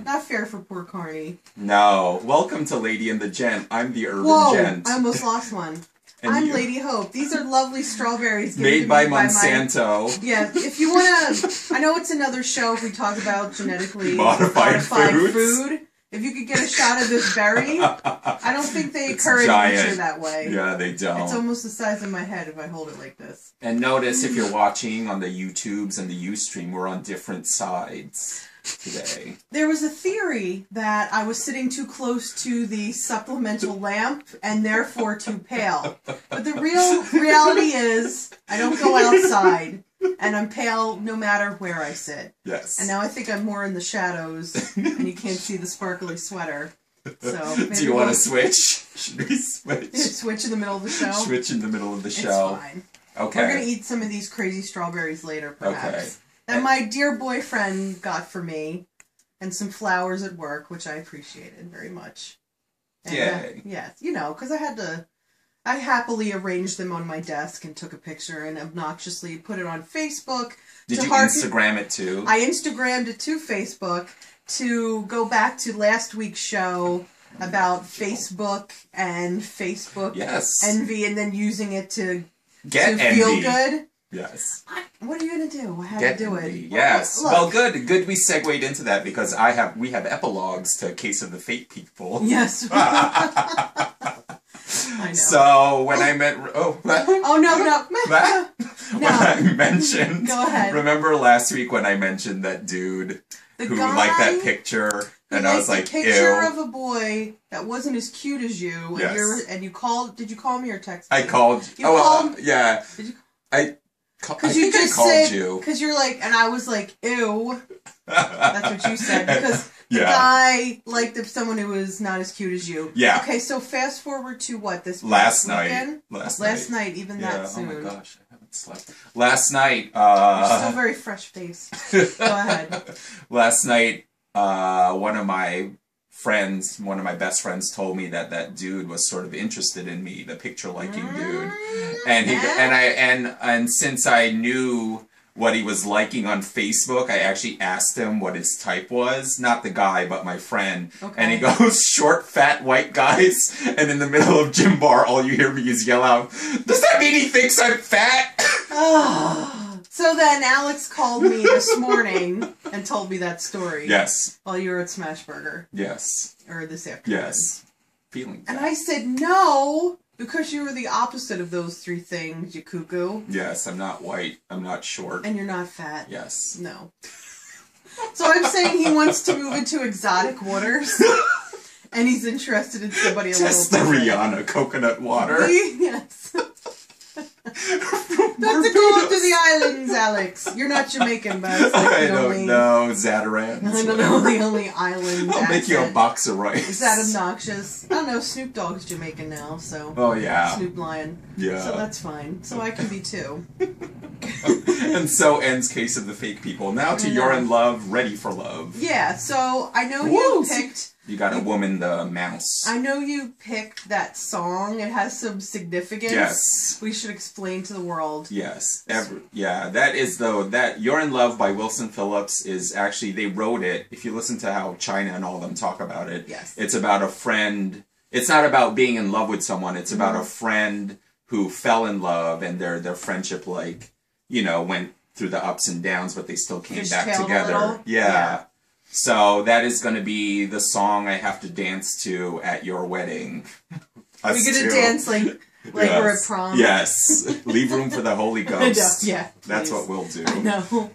Not fair for poor Carney. No. Welcome to Lady and the Gent. I'm the urban gent. I almost lost one. And I'm you. Lady Hope. These are lovely strawberries made by Monsanto. Yeah, if you want to... I know it's another show if we talk about genetically modified food. If you could get a shot of this berry, I don't think they occur in nature that way. Yeah, they don't. It's almost the size of my head if I hold it like this. And notice if you're watching on the YouTubes and the Ustream, we're on different sides today. There was a theory that I was sitting too close to the supplemental lamp and therefore too pale. But the real reality is I don't go outside and I'm pale no matter where I sit. Yes. And now I think I'm more in the shadows and you can't see the sparkly sweater. So do you want to switch? Should we switch? Switch in the middle of the show? Switch in the middle of the show. It's fine. Okay. We're going to eat some of these crazy strawberries later, perhaps. Okay. That my dear boyfriend got for me, and some flowers at work, which I appreciated very much. And, Yay. yes, you know, because I happily arranged them on my desk and took a picture and obnoxiously put it on Facebook. Did you Instagram it too? I Instagrammed it to Facebook to go back to last week's show about Facebook and Facebook envy, and then using it to feel good. Yes. What are you gonna do? I had to do it. Yes. Look. Well, good. Good. We segued into that because we have epilogues to Case of the Fake People. Yes. I know. So when I met no. when I mentioned, go ahead. Remember last week when I mentioned that dude who liked that picture, and I was like, a picture ew. of a boy that wasn't as cute as you. Yes. And you called. Did you call me or text me? I called. Yeah. Did you? I called you. Because you're like, and I was like, ew. That's what you said. Because the Yeah. guy liked someone who was not as cute as you. Yeah. Okay, so fast forward to what? This Last weekend? night. Last night, even that soon. Oh my gosh, I haven't slept. Last night, You're still very fresh face. Go ahead. Last night, one of my best friends told me that that dude was sort of interested in me, the picture liking dude. And since I knew what he was liking on Facebook, I actually asked him what his type was. Not the guy, but my friend. Okay. And he goes, short, fat, white guys. And in the middle of gym bar, all you hear me is yell out, does that mean he thinks I'm fat? So then Alex called me this morning and told me that story. Yes. While you were at Smashburger. Yes. Or this afternoon. Yes. Feeling fat. And I said no, because you were the opposite of those three things, you cuckoo. Yes, I'm not white. I'm not short. And you're not fat. Yes. No. So I'm saying he wants to move into exotic waters. And he's interested in somebody a little Test the Rihanna coconut water. Yes. Not to go up to the islands, Alex. You're not Jamaican, but it's like I don't know, Zatarans. I don't know the only island I'll make you a box of rice. Is that obnoxious? I don't know, Snoop Dogg's Jamaican now, so... Oh, yeah. Snoop Lion. Yeah. So that's fine. So I can be too. And so ends Case of the Fake People. Now to You're in Love, Ready for Love. Yeah, so I know you picked... You got a woman, the mouse. I know you picked that song. It has some significance. Yes. We should explain to the world. Yes. That is, though, that You're in Love by Wilson Phillips is actually, they wrote it, if you listen to how China and all of them talk about it, yes. It's about a friend. It's not about being in love with someone. It's about a friend who fell in love and their friendship, like, you know, went through the ups and downs, but they still came back together. Yeah. So that is going to be the song I have to dance to at your wedding. Are we going to dance like we're at prom? Yes. Leave room for the Holy Ghost. Yeah, please. That's what we'll do. I know.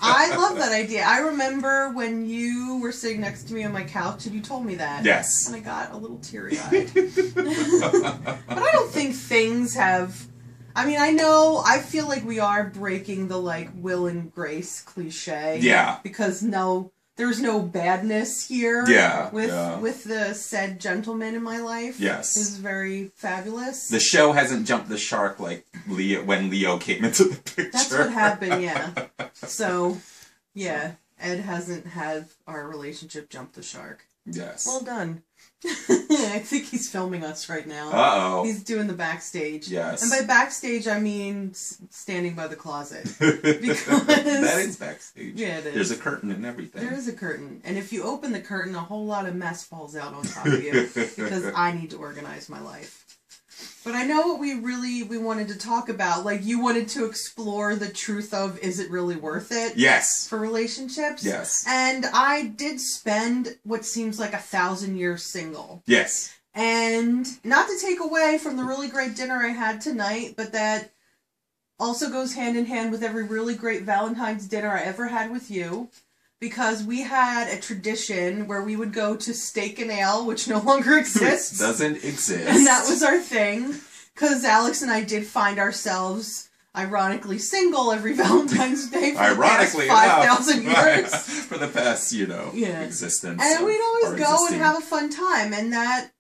I love that idea. I remember when you were sitting next to me on my couch and you told me that. Yes. And I got a little teary-eyed. But I don't think things have... I mean, I feel like we are breaking the, like, Will and Grace cliche. Yeah. Because there's no badness here. Yeah. With the said gentleman in my life. Yes. Is very fabulous. The show hasn't jumped the shark like when Leo came into the picture. That's what happened, yeah. So, yeah. Ed hasn't had our relationship jump the shark. Yes. Well done. I think he's filming us right now. Uh-oh. He's doing the backstage. Yes. And by backstage, I mean standing by the closet. Because that is backstage. Yeah, it is. There's a curtain and everything. There is a curtain. And if you open the curtain, a whole lot of mess falls out on top of you. Because I need to organize my life. But I know what we wanted to talk about. Like, you wanted to explore the truth of, is it really worth it? Yes. For relationships? Yes. And I did spend what seems like 1,000 years single. Yes. And not to take away from the really great dinner I had tonight, but that also goes hand in hand with every really great Valentine's dinner I ever had with you. Because we had a tradition where we would go to Steak and Ale, which no longer exists. Doesn't exist. And that was our thing. Because Alex and I did find ourselves, ironically, single every Valentine's Day for the past 5,000 years. For the past, existence. And we'd always go and have a fun time. And that,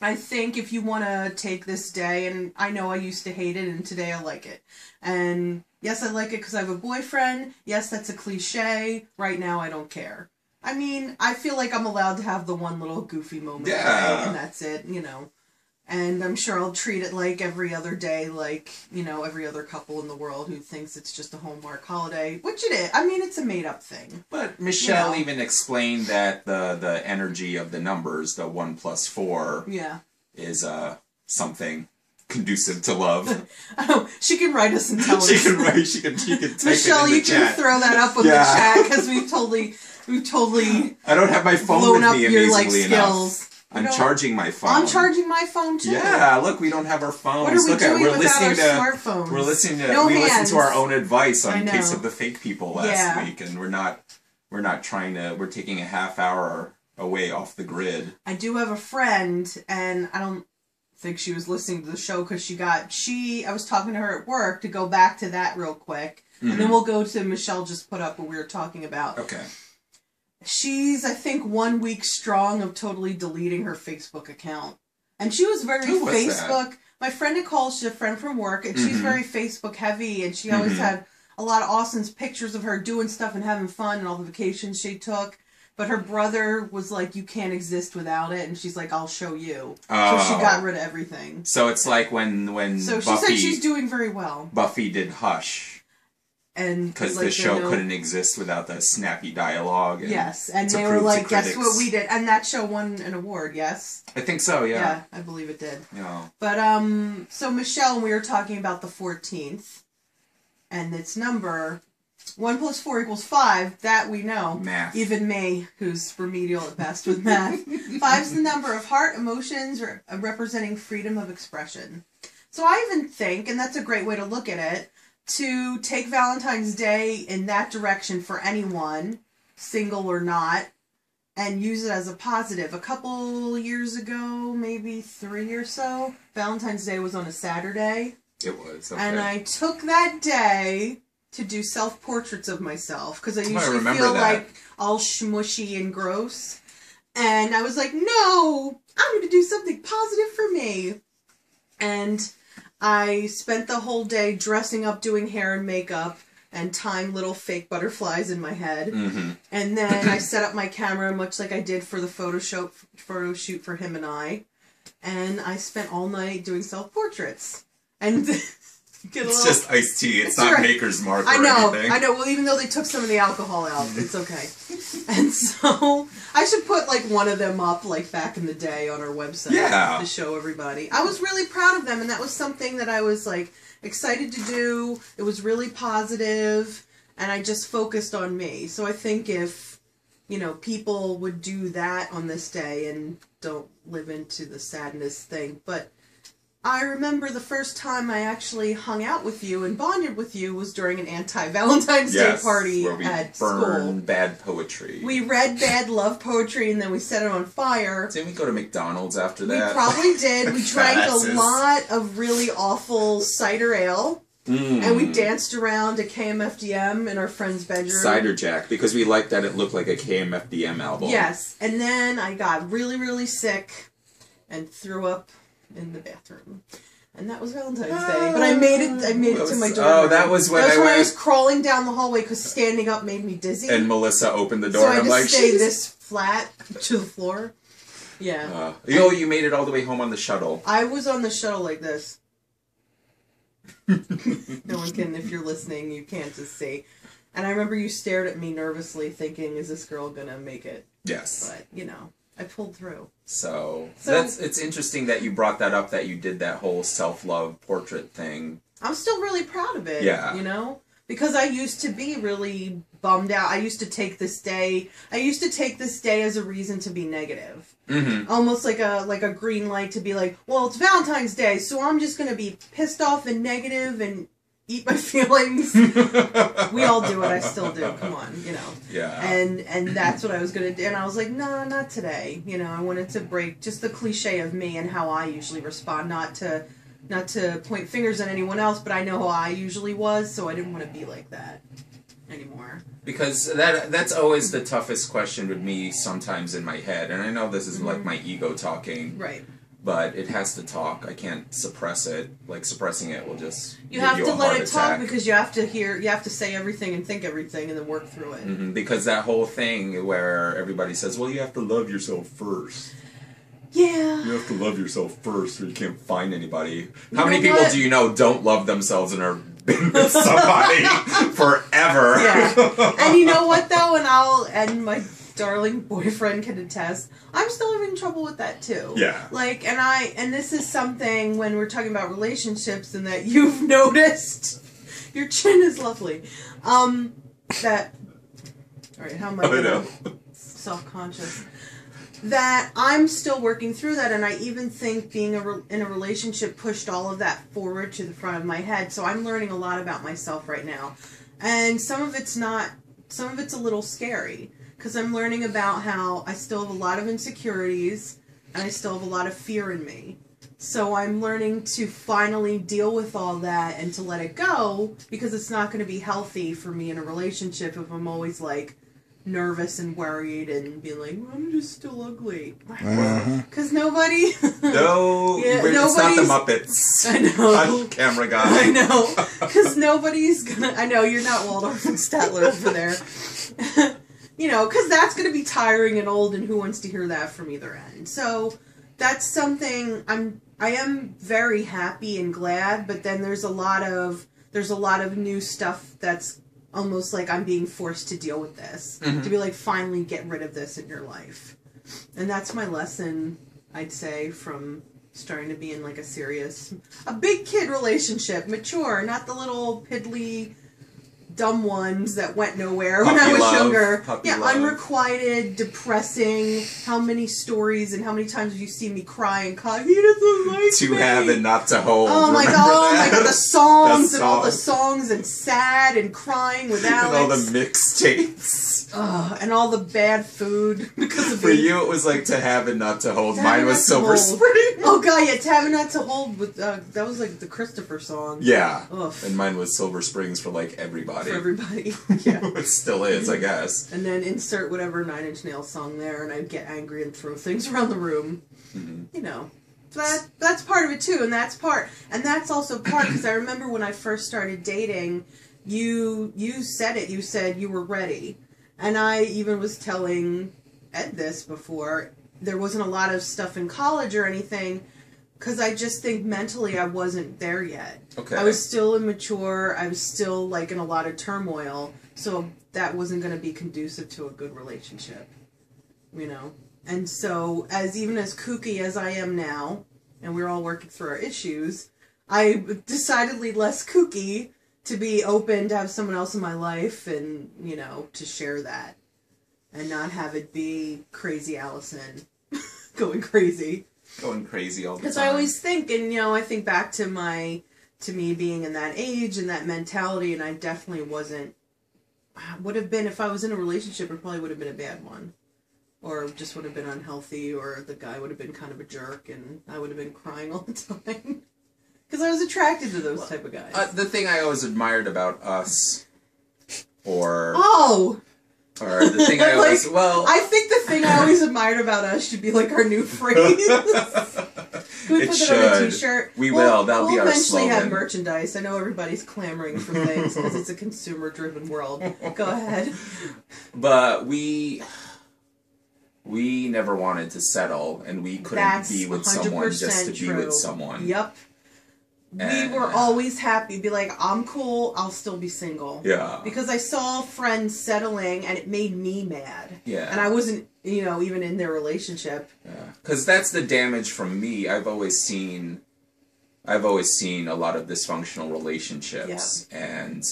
I think, if you want to take this day, and I know I used to hate it, and today I like it. And yes, I like it because I have a boyfriend. Yes, that's a cliche. Right now, I don't care. I mean, I feel like I'm allowed to have the one little goofy moment a day, and that's it, And I'm sure I'll treat it like every other day, like, every other couple in the world who thinks it's just a Hallmark holiday, which it is. I mean, it's a made-up thing. But Michelle even explained that the energy of the numbers, the 1 + 4, is something conducive to love. Oh, she can write us and tell us. She can type Michelle, it in the chat. can throw that up on the chat, because we've totally I don't have my phone blown with up me your, amazingly skills. enough. I'm charging my phone. I'm charging my phone too. Yeah, look, we don't have our phones. What are we doing we're without our listening smartphones? We're listening to No we hands. listened to our own advice on Case of the Fake People last week, and we're not trying to. We're taking a half hour away off the grid. I do have a friend, and I don't think she was listening to the show because I was talking to her at work to go back to that real quick, and then we'll go to Michelle just put up what we were talking about. Okay. She's, I think, 1 week strong of totally deleting her Facebook account. And she was very Facebook. That? My friend Nicole, she's a friend from work, and she's very Facebook heavy, and she always had a lot of awesome pictures of her doing stuff and having fun and all the vacations she took. But her brother was like, you can't exist without it, and she's like, I'll show you. So she got rid of everything. So it's like when So Buffy, she said she's doing very well. Buffy did Hush. And because the show couldn't exist without the snappy dialogue. And yes, and they were like, guess what we did? And that show won an award, yes? I think so, yeah. Yeah, I believe it did. Yeah. But, so Michelle, we were talking about the 14th, and its number, 1 + 4 = 5, that we know. Math. Even me, who's remedial at best with math. 5's the number of heart, emotions, representing freedom of expression. So I even think, and that's a great way to look at it, to take Valentine's Day in that direction for anyone, single or not, and use it as a positive. A couple years ago, maybe 3 or so, Valentine's Day was on a Saturday. It was, okay. And I took that day to do self-portraits of myself, because I usually feel like all smushy and gross. And I was like, no, I'm going to do something positive for me. And I spent the whole day dressing up, doing hair and makeup, and tying little fake butterflies in my head. And then I set up my camera, much like I did for the photo shoot for him and I. And I spent all night doing self-portraits. And it's just iced tea. It's not Maker's Mark or anything. I know. Well, even though they took some of the alcohol out, it's okay. And so I should put like one of them up like back in the day on our website to show everybody. I was really proud of them, and that was something that I was like excited to do. It was really positive, and I just focused on me. So I think if, people would do that on this day and don't live into the sadness thing, but I remember the first time I actually hung out with you and bonded with you was during an anti-Valentine's Day party where we at school. burned bad poetry. We read bad love poetry and then we set it on fire. Didn't we go to McDonald's after that? We probably did. We drank a lot of really awful cider ale. And we danced around a KMFDM in our friend's bedroom. Cider Jack, because we liked that it looked like a KMFDM album. Yes. And then I got really, really sick and threw up in the bathroom. And that was Valentine's Day. But I made it to my dorm. Oh, that was when I was crawling down the hallway because standing up made me dizzy. And Melissa opened the door so and I'm like, stay this flat to the floor. Yeah. You made it all the way home on the shuttle. I was on the shuttle like this. No one can, if you're listening, you can't just see. And I remember you stared at me nervously thinking, is this girl gonna make it? Yes. But, you know, I pulled through. So it's interesting that you brought that up, that you did that whole self-love portrait thing. I'm still really proud of it. Yeah. You know? Because I used to be really bummed out. I used to take this day as a reason to be negative. Mm-hmm. Almost like a green light to be like, well, it's Valentine's Day, so I'm just going to be pissed off and negative and eat my feelings. We all do it. I still do. Come on, you know. Yeah. And that's what I was going to do. And I was like, no, not today. You know, I wanted to break just the cliche of me and how I usually respond, not to point fingers at anyone else, but I know how I usually was, so I didn't want to be like that anymore. Because that's always the toughest question with me sometimes in my head, and I know this is like my ego talking. Right. But it has to talk. I can't suppress it. Like, suppressing it will just you have to let it talk, because you have to say everything and think everything and then work through it. Mm-hmm. Because that whole thing where everybody says, well, you have to love yourself first. Yeah. You have to love yourself first or you can't find anybody. How many people do you know don't love themselves and are been with somebody forever? Yeah. And you know what, though? And my darling boyfriend can attest, I'm still having trouble with that, too. Yeah. Like, and this is something when we're talking about relationships and that you've noticed. Your chin is lovely. Alright, how am I gonna... Self-conscious. That I'm still working through that, and I even think being in a relationship pushed all of that forward to the front of my head, so I'm learning a lot about myself right now. And some of it's a little scary, because I'm learning about how I still have a lot of insecurities, and I still have a lot of fear in me. So I'm learning to finally deal with all that and to let it go, because it's not going to be healthy for me in a relationship if I'm always like nervous and worried and being like, I'm just still ugly. Because nobody... No, it's not the Muppets. I know. I'm camera guy. I know. Because nobody's gonna... I know, you're not Waldorf and Statler over there. You know, because that's going to be tiring and old, and who wants to hear that from either end? So that's something I am very happy and glad, but then there's a lot of new stuff that's almost like I'm being forced to deal with this. Mm-hmm. To be like, finally get rid of this in your life. And that's my lesson, I'd say, from starting to be in like a big kid relationship, mature, not the little piddly dumb ones that went nowhere when I was younger. Yeah, unrequited, depressing. How many stories and how many times have you seen me cry and cry? He doesn't like to me. have and not to hold. Oh my god! The songs and all the songs and sad and crying with Alex. And all the mixtapes. And all the bad food because of For you, it was like to have and not to hold. Mine was Silver Spring. Oh god, yeah, to have and not to hold. With that was like the Christopher song. Yeah. Ugh. And mine was Silver Springs for like everybody. For everybody, yeah. It still is, I guess. And then insert whatever Nine Inch Nails song there, and I'd get angry and throw things around the room. You know, so that's part of it too, and that's also part because I remember when I first started dating, you said it. You said you were ready, and I even was telling Ed this before. There wasn't a lot of stuff in college or anything. Because I just think mentally I wasn't there yet. Okay. I was still immature. I was still like in a lot of turmoil. So that wasn't going to be conducive to a good relationship. You know? And so even as kooky as I am now, and we're all working through our issues, I'm decidedly less kooky to be open to have someone else in my life and, you know, to share that. And not have it be crazy Allison going crazy. Going crazy all the time. Because I always think, and you know, I think back to me being in that age and that mentality, and I definitely would have been, if I was in a relationship, it probably would have been a bad one. Or just would have been unhealthy, or the guy would have been kind of a jerk, and I would have been crying all the time. Because I was attracted to those type of guys. The thing I always admired about us, or the thing I always, I think the thing I always admired about us should be like our new phrase. Can we put that on a t-shirt? We will. That'll be our slogan. We'll eventually have merchandise. I know everybody's clamoring for things because it's a consumer-driven world. Go ahead. But never wanted to settle, and we couldn't That's be with someone just to true. be with someone. Yep. We were always happy. Be like, I'm cool, I'll still be single. Yeah. Because I saw friends settling, and it made me mad. Yeah. And I wasn't, you know, even in their relationship. Yeah. Because that's the damage from me. I've always seen a lot of dysfunctional relationships. Yeah. And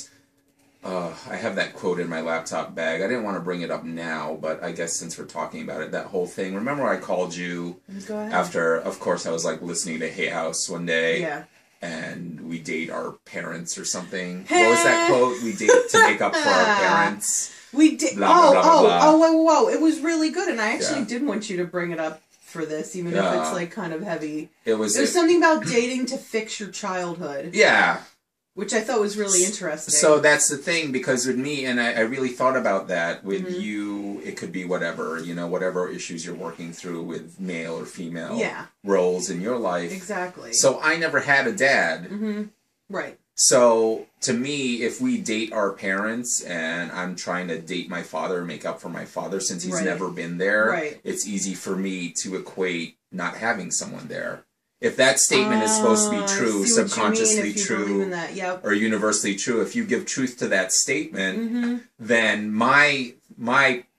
I have that quote in my laptop bag. I didn't want to bring it up now, but I guess since we're talking about it, that whole thing. Remember I called you after, of course, I was like listening to Hay House one day. Yeah. And we date our parents or something. What was that quote? We date to make up for our parents. We did. Whoa. It was really good. And I actually did want you to bring it up for this, even if it's like kind of heavy. It was something about dating to fix your childhood. Yeah. Which I thought was really interesting. So that's the thing, because with me, and I really thought about that, with you, it could be whatever, you know, whatever issues you're working through with male or female roles in your life. Exactly. So I never had a dad. Right. So to me, if we date our parents, and I'm trying to date my father and make up for my father since he's never been there, it's easy for me to equate not having someone there. If that statement is supposed to be true, subconsciously true, or universally true, if you give truth to that statement, then my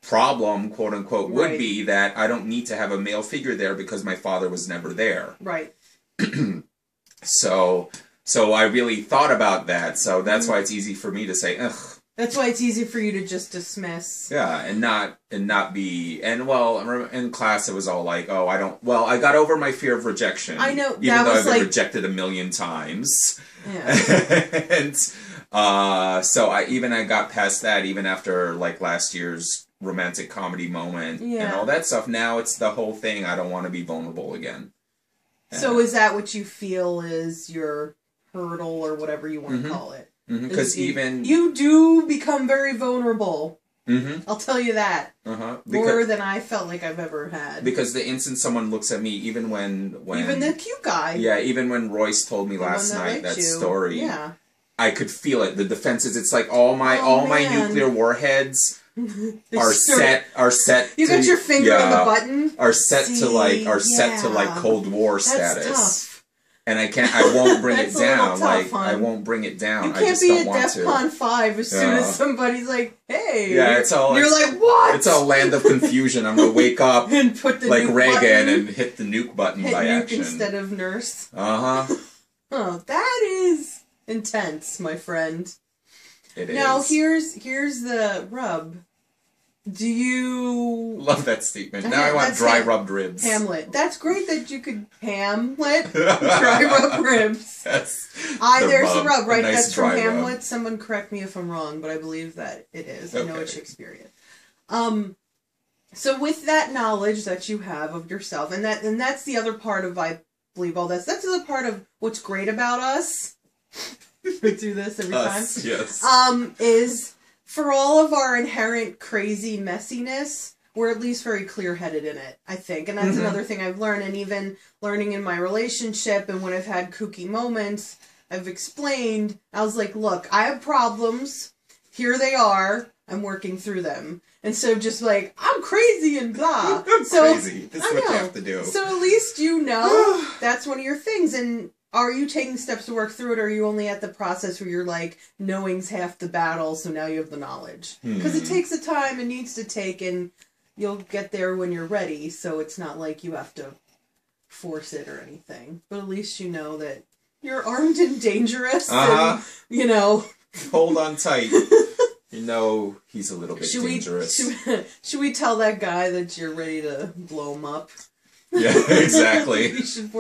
problem, quote unquote, would be that I don't need to have a male figure there because my father was never there. Right. So I really thought about that. So that's why it's easy for me to say, ugh. That's why it's easy for you to just dismiss. Yeah, and not be, and well, I remember in class it was all like, oh, I got over my fear of rejection. I know, even though I've been rejected a million times. Yeah. And so I got past that even after like last year's romantic comedy moment and all that stuff. Now it's the whole thing. I don't want to be vulnerable again. So is that what you feel is your hurdle or whatever you want to call it? Because you do become very vulnerable. I'll tell you that. More than I felt like I've ever had. Because the instant someone looks at me, even when even the cute guy. Yeah, even when Royce told me last night that story. Yeah. I could feel it. The defenses. It's like all my nuclear warheads are set. You got your finger on the button. Are set to like Cold War status. Tough. And I won't bring it down. I won't bring it down. You can't be at DEFCON 5 as soon as somebody's like, hey. Yeah, it's all. You're like, what? It's all land of confusion. I'm gonna wake up and put the like nuke Reagan button. And hit the nuke button by action. Instead of nurse. Oh, that is intense, my friend. It is. Now here's the rub. Do you... Love that statement. Now I want dry rubbed ribs. Hamlet. That's great that you could Hamlet dry rub ribs. There's the rub, right? Nice, that's from Hamlet. Rub. Someone correct me if I'm wrong, but I believe that it is. Okay. I know it's Shakespearean. So with that knowledge that you have of yourself, and that's the other part of, I believe, all this. That's the other part of what's great about us. We do this every time. Yes. Is... For all of our inherent crazy messiness, we're at least very clear-headed in it, I think. And that's another thing I've learned. And even learning in my relationship and when I've had kooky moments, I've explained, I was like, look, I have problems. Here they are. I'm working through them. Instead of just like, I'm crazy and blah. Crazy. This is what you have to do. So at least you know that's one of your things. And are you taking steps to work through it, or are you only at the process where you're like, knowing's half the battle, so now you have the knowledge? Because it takes the time it needs to take, and you'll get there when you're ready, so it's not like you have to force it or anything. But at least you know that you're armed and dangerous, and, you know... Hold on tight. You know he's a little bit dangerous. Should we tell that guy that you're ready to blow him up? Yeah, exactly. He should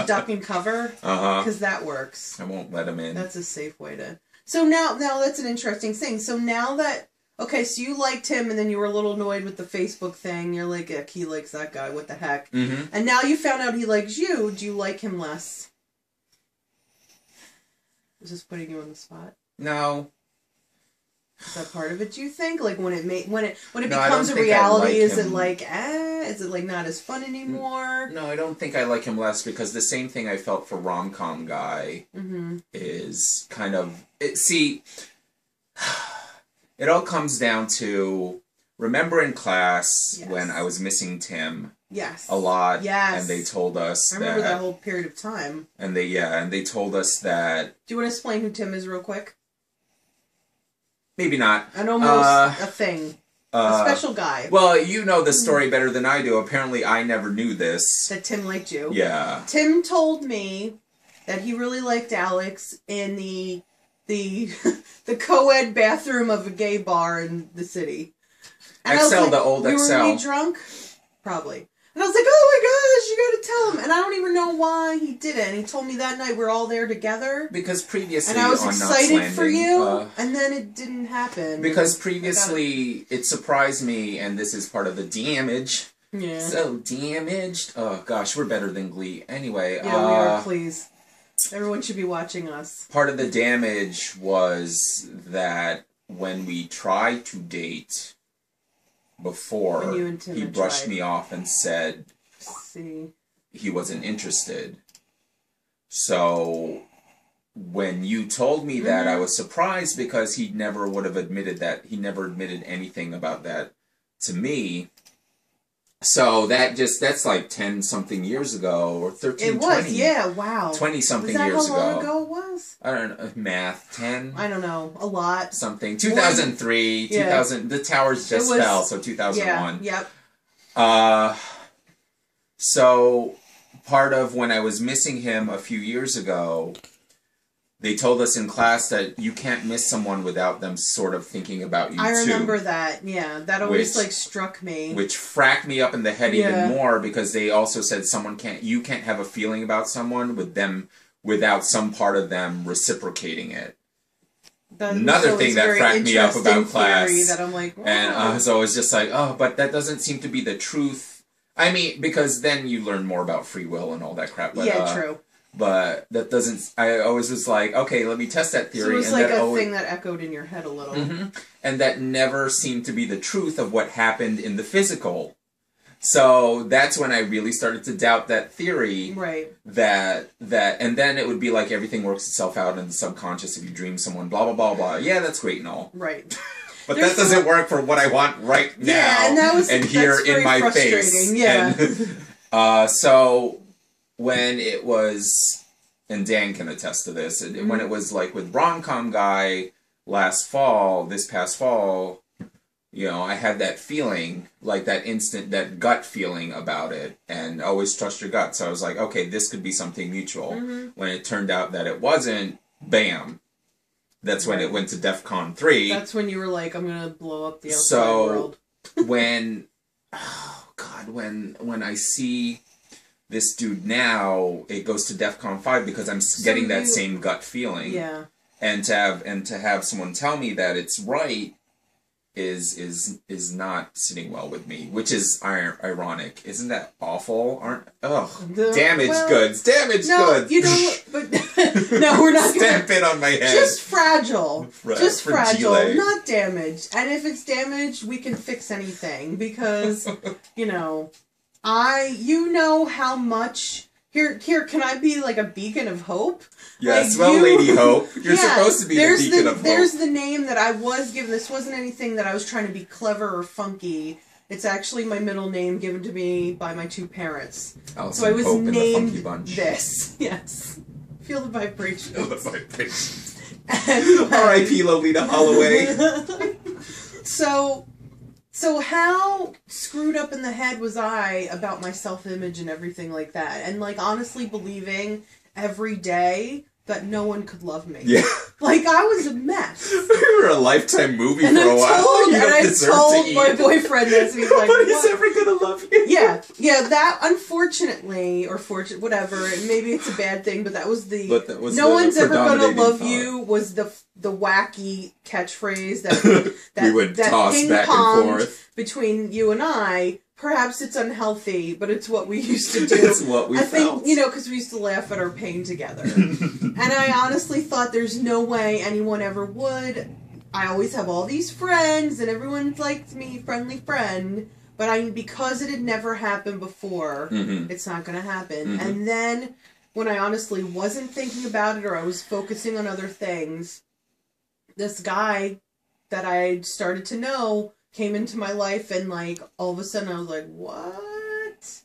duck and cover, because that works. I won't let him in. That's a safe way to... So now that's an interesting thing. So now that... Okay, so you liked him, and then you were a little annoyed with the Facebook thing. You're like, he likes that guy, what the heck? And now you found out he likes you. Do you like him less? Is this putting you on the spot? No. Is that part of it, you think? Like, when it becomes a reality, is it like not as fun anymore? No, I don't think I like him less, because the same thing I felt for rom-com guy is kind of... it all comes down to remember in class Yes. when I was missing Tim Yes. a lot, Yes. and they told us I remember that whole period of time. and they told us that Do you want to explain who Tim is real quick? maybe not. An almost a thing. A special guy. Well, you know the story better than I do. Apparently, I never knew this. That Tim liked you. Yeah. Tim told me that he really liked Alex in the the co-ed bathroom of a gay bar in the city. And I was XL, like, the old XL. Were you drunk? Probably. And I was like, oh my gosh, you gotta tell him. And I don't even know why he did it. And he told me that night we're all there together. Because previously, and I was on excited Knots for Landing, you, and then it didn't happen. Because previously, it surprised me, and this is part of the damage. Yeah. So damaged. Oh gosh, we're better than Glee. Anyway, Yeah, we are. Please, everyone should be watching us. Part of the damage was that when we tried to date before, When you and Tim he had brushed tried. me off and said See. he wasn't interested. So when you told me that, I was surprised because he never would have admitted that. He never admitted anything about that to me. So that's like 10-something years ago, or 13, It was, 20. yeah, wow. 20-something Was years that how long ago it was? I don't know, math, 10? I don't know, a lot. Something. 2003, Yeah. 2000, the towers just was- fell, so 2001. Yeah, yep. So part of when I was missing him a few years ago, they told us in class that you can't miss someone without them sort of thinking about you too. I remember that, yeah. That always, Which- like, struck me. Which fracked me up in the head Yeah. even more, because they also said you can't have a feeling about someone without some part of them reciprocating it. Another thing that cracked me up about class. That I'm like, wow. And so I was just like, oh, but that doesn't seem to be the truth. I mean, because then you learn more about free will and all that crap. But, yeah, true. But that doesn't... I always was like, okay, let me test that theory. So it was and like that a thing that echoed in your head a little. And that never seemed to be the truth of what happened in the physical. So that's when I really started to doubt that theory. Right. And then it would be like everything works itself out in the subconscious if you dream someone, blah, blah, blah, blah. Yeah, that's great and all. Right. But that doesn't work for what I want right now. Yeah, and that's here very in my frustrating. face. Yeah. And, so when it was, and Dan can attest to this, when it was like with Rom-Com Guy this past fall, you know, I had that feeling, like that gut feeling about it, and always trust your gut. So I was like, okay, this could be something mutual. When it turned out that it wasn't, bam. That's when it went to DEFCON 3. That's when you were like, I'm gonna blow up the outside world. when I see this dude now, it goes to DEFCON 5 because I'm getting that same gut feeling. Yeah. And to have someone tell me that it's right is not sitting well with me, which is ironic. Isn't that awful? Damaged goods. You know, but no, we're not Stamp it on my head. Just fragile. Just for fragile, Gile. not damaged. And if it's damaged, we can fix anything because, you know, you know how much. Here, can I be like a beacon of hope? Yes, like Lady Hope. You're supposed to be the beacon of hope. There's the name that I was given. This wasn't anything that I was trying to be clever or funky. It's actually my middle name given to me by my two parents. Allison so I was Hope named and the Funky Bunch. this. Yes. Feel the vibration. Feel the vibration. R.I.P. Lolita Holloway. So how screwed up in the head was I about my self-image and everything like that? And, like, honestly believing every day that no one could love me. Yeah. Like, I was a mess. We were a Lifetime movie and for a while. I told my boyfriend this, and he's like, nobody's ever gonna love you. Yeah, that, unfortunately, or whatever, maybe it's a bad thing, but that was no one's ever gonna love you was the wacky catchphrase that we would toss back and forth between you and I. Perhaps it's unhealthy, but it's what we used to do. It's what we felt. think, you know, because we used to laugh at our pain together. And I honestly thought there's no way anyone ever would. I always have all these friends, and everyone liked me, friendly friend. But because it had never happened before, it's not going to happen. And then, when I honestly wasn't thinking about it, or I was focusing on other things, this guy that I started to know came into my life, and like all of a sudden I was like, what?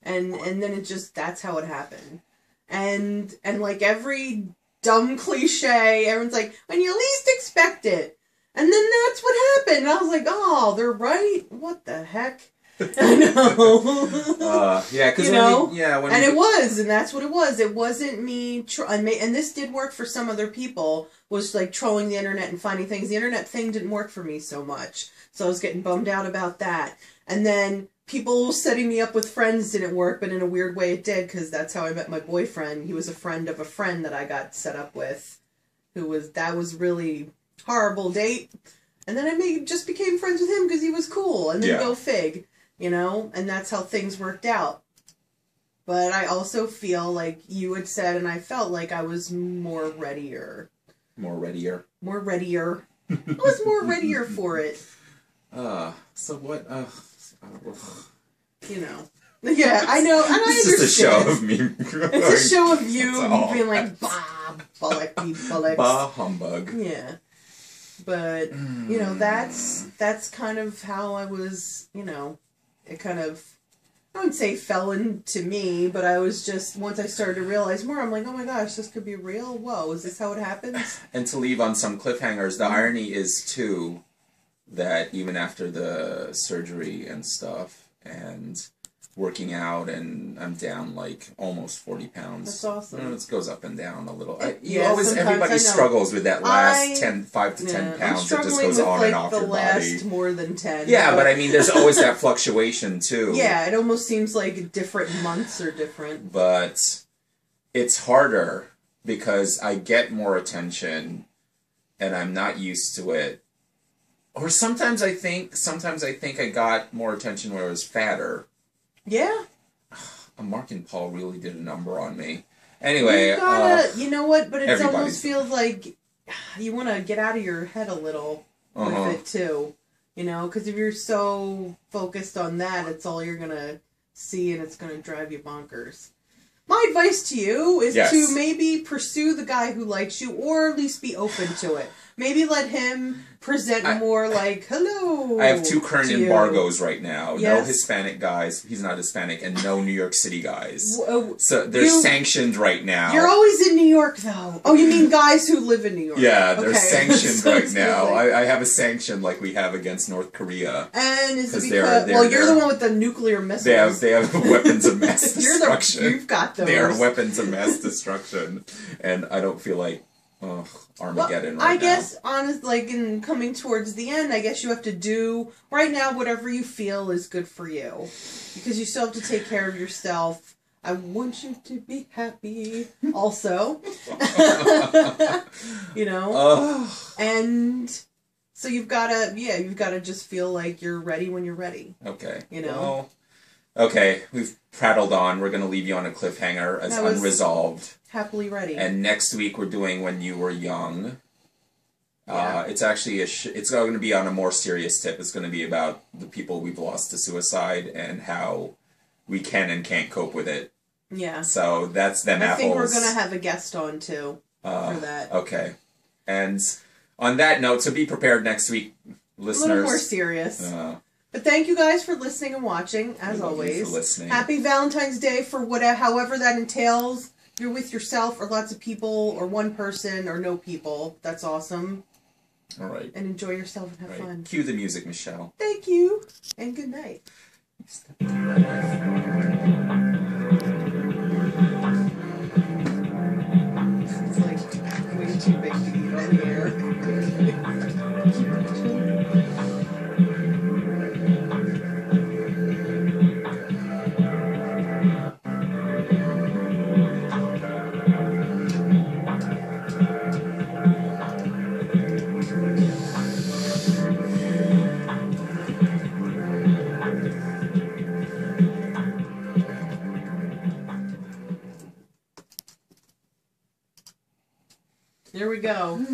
And then it just, that's how it happened. And like every dumb cliche, everyone's like, when you least expect it. And then that's what happened. And I was like, oh, they're right. What the heck? I know. Yeah, because you know, when it was, and that's what it was. It wasn't me, and this did work for some other people, was like trolling the internet and finding things. The internet thing didn't work for me so much, so I was getting bummed out about that. And then people setting me up with friends didn't work, but in a weird way it did, because that's how I met my boyfriend. He was a friend of a friend that I got set up with, that was really horrible date. And then I just became friends with him because he was cool, and then go fig. You know, and that's how things worked out. But I also feel like you had said, and I felt like I was more readier. More readier? More readier. I was more readier for it. So what, you know. Yeah, I know, and I understand. It's just a show of me. It's a show of you being like, bah, bollocks. Bah humbug. Yeah. But, you know, that's kind of how I was, you know, it kind of, I wouldn't say fell into me, but I was just, once I started to realize more, I'm like, oh my gosh, this could be real? Whoa, is this how it happens? And to leave on some cliffhangers, the irony is, too, that even after the surgery and stuff, and working out, and I'm down like almost 40 pounds. That's awesome. It goes up and down a little. Sometimes everybody struggles with that last 5 to 10 pounds. It just goes on and off your body. Last more than 10. Yeah, but I mean, there's always that fluctuation too. Yeah, it almost seems like different months are different. But it's harder because I get more attention, and I'm not used to it. Or sometimes I think I got more attention when I was fatter. Yeah. Mark and Paul really did a number on me. Anyway, you know what? But it almost feels like you want to get out of your head a little with it too. You know, because if you're so focused on that, it's all you're gonna see, and it's gonna drive you bonkers. My advice to you is to maybe pursue the guy who likes you, or at least be open to it. Maybe let him present more like, hello. I have 2 current embargoes right now. Yes. No Hispanic guys. He's not Hispanic. And no New York City guys. So they're sanctioned right now. You're always in New York, though. Oh, you mean guys who live in New York? Yeah, they're sanctioned right now. I have a sanction like we have against North Korea. And is it because... you're the one with the nuclear missiles. They have weapons of mass destruction. You've got those. They are weapons of mass destruction. And I don't feel like... Armageddon right now. I guess, in coming towards the end, I guess you have to do, right now, whatever you feel is good for you. Because you still have to take care of yourself. I want you to be happy, also. You know? And so you've gotta just feel like you're ready when you're ready. Okay. You know? Well, okay, we've prattled on. We're gonna leave you on a cliffhanger as unresolved. Happily ready. And next week we're doing When You Were Young. It's actually it's going to be on a more serious tip. It's going to be about the people we've lost to suicide and how we can and can't cope with it. Yeah. So that's them apples. I think we're going to have a guest on too for that. Okay. And on that note, so be prepared next week, listeners. A little more serious. But thank you guys for listening and watching, as always. Thank you for listening. Happy Valentine's Day for however that entails. You're with yourself or lots of people or one person or no people. That's awesome. All right. And enjoy yourself and have fun. Cue the music, Michelle. Thank you. And good night. It's like way too big to eat on here. There we go.